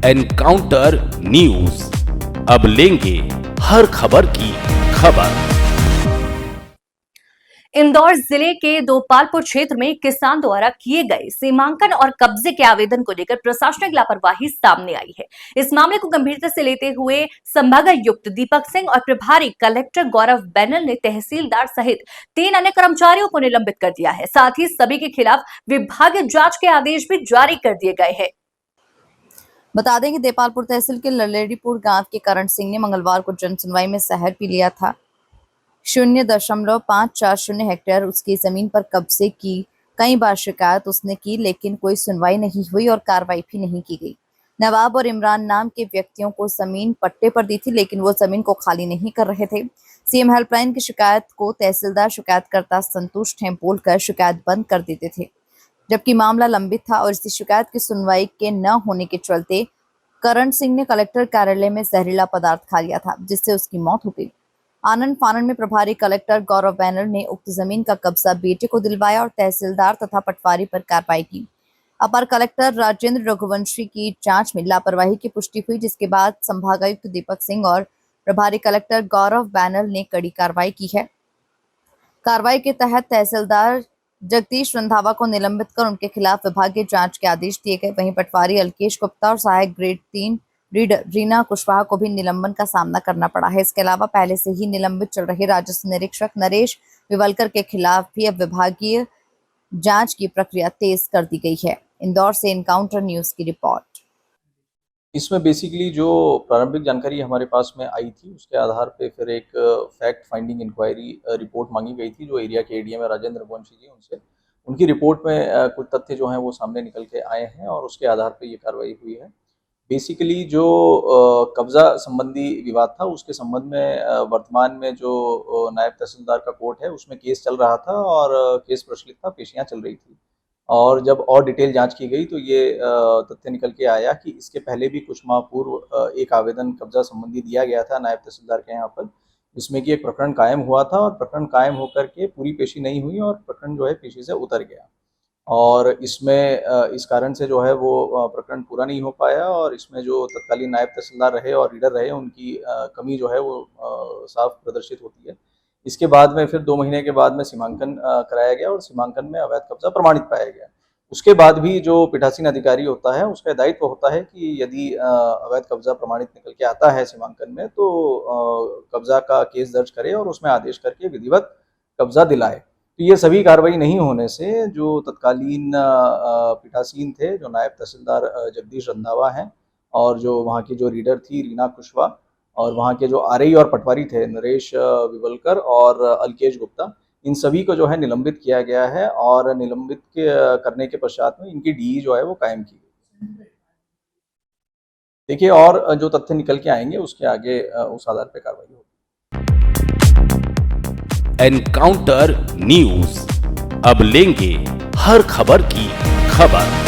Encounter news, अब लेंगे हर खबर की खबर। इंदौर जिले के दोपालपुर क्षेत्र में किसान द्वारा किए गए सीमांकन और कब्जे के आवेदन को लेकर प्रशासनिक लापरवाही सामने आई है। इस मामले को गंभीरता से लेते हुए संभागायुक्त दीपक सिंह और प्रभारी कलेक्टर गौरव बैनल ने तहसीलदार सहित 3 अन्य कर्मचारियों को निलंबित कर दिया है। साथ ही सभी के खिलाफ विभागीय जांच के आदेश भी जारी कर दिए गए हैं। बता दें कि देपालपुर तहसील के ललेड़ीपुर गांव के करण सिंह ने मंगलवार को जनसुनवाई में सहर पी लिया था। 0.540 हेक्टेयर उसकी जमीन पर कब्जे की कई बार शिकायत उसने की, लेकिन कोई सुनवाई नहीं हुई और कार्रवाई भी नहीं की गई। नवाब और इमरान नाम के व्यक्तियों को जमीन पट्टे पर दी थी, लेकिन वो जमीन को खाली नहीं कर रहे थे। सीएम हेल्पलाइन की शिकायत को तहसीलदार शिकायतकर्ता संतुष्ट हैं बोलकर शिकायत बंद कर देते थे, जबकि मामला लंबित था और इसी शिकायत की सुनवाई के न होने के चलते करण सिंह ने कलेक्टर कार्यालय में जहरीला पदार्थ खा लिया था, जिससे उसकी मौत हो गई। आनंद फानन में प्रभारी कलेक्टर गौरव बैनर ने उक्त जमीन का कब्जा बेटे को दिलवाया और तहसीलदार तथा पटवारी पर कार्रवाई की। अपर कलेक्टर राजेंद्र रघुवंशी की जांच में लापरवाही की पुष्टि हुई, जिसके बाद संभागायुक्त दीपक सिंह और प्रभारी कलेक्टर गौरव बैनर ने कड़ी कार्रवाई की है। कार्रवाई के तहत तहसीलदार जगदीश रंधावा को निलंबित कर उनके खिलाफ विभागीय जांच के आदेश दिए गए। वहीं पटवारी अलकेश गुप्ता और सहायक ग्रेड 3 रीडर रीना कुशवाहा को भी निलंबन का सामना करना पड़ा है। इसके अलावा पहले से ही निलंबित चल रहे राजस्व निरीक्षक नरेश विवलकर के खिलाफ भी अब विभागीय जांच की प्रक्रिया तेज कर दी गई है। इंदौर से एनकाउंटर न्यूज की रिपोर्ट। इसमें बेसिकली जो प्रारंभिक जानकारी हमारे पास में आई थी, उसके आधार पे फिर एक फैक्ट फाइंडिंग इंक्वायरी रिपोर्ट मांगी गई थी, जो एरिया के एडीएम राजेंद्र रघुवंशी जी, उनसे उनकी रिपोर्ट में कुछ तथ्य जो हैं वो सामने निकल के आए हैं और उसके आधार पे ये कार्रवाई हुई है। बेसिकली जो कब्जा संबंधी विवाद था, उसके संबंध में वर्तमान में जो नायब तहसीलदार का कोर्ट है, उसमें केस चल रहा था और केस प्रचलित था, पेशियां चल रही थी। और जब और डिटेल जांच की गई तो ये तथ्य निकल के आया कि इसके पहले भी कुछ माह पूर्व एक आवेदन कब्जा संबंधी दिया गया था नायब तहसीलदार के यहाँ पर, जिसमें कि एक प्रकरण कायम हुआ था और प्रकरण कायम होकर के पूरी पेशी नहीं हुई और प्रकरण जो है पेशी से उतर गया। और इसमें इस कारण से जो है वो प्रकरण पूरा नहीं हो पाया और इसमें जो तत्कालीन नायब तहसीलदार रहे और रीडर रहे, उनकी कमी जो है वो साफ प्रदर्शित होती है। इसके बाद में फिर 2 महीने के बाद में सीमांकन कराया गया और सीमांकन में अवैध कब्जा प्रमाणित पाया गया। उसके बाद भी जो पीठासीन अधिकारी होता है, उसका दायित्व होता है कि यदि अवैध कब्जा प्रमाणित निकल के आता है सीमांकन में, तो कब्जा का केस दर्ज करे और उसमें आदेश करके विधिवत कब्जा दिलाए। तो ये सभी कार्रवाई नहीं होने से जो तत्कालीन पीठासीन थे, जो नायब तहसीलदार जगदीश रंधावा हैं और जो वहाँ की जो रीडर थी रीना कुशवाहा और वहाँ के जो आरई और पटवारी थे नरेश विवलकर और अलकेश गुप्ता, इन सभी को जो है निलंबित किया गया है और निलंबित करने के पश्चात में इनकी डीई जो है वो कायम की गई। देखिए, और जो तथ्य निकल के आएंगे उसके आगे उस आधार पर कार्रवाई होगी। एनकाउंटर न्यूज, अब लेंगे हर खबर की खबर।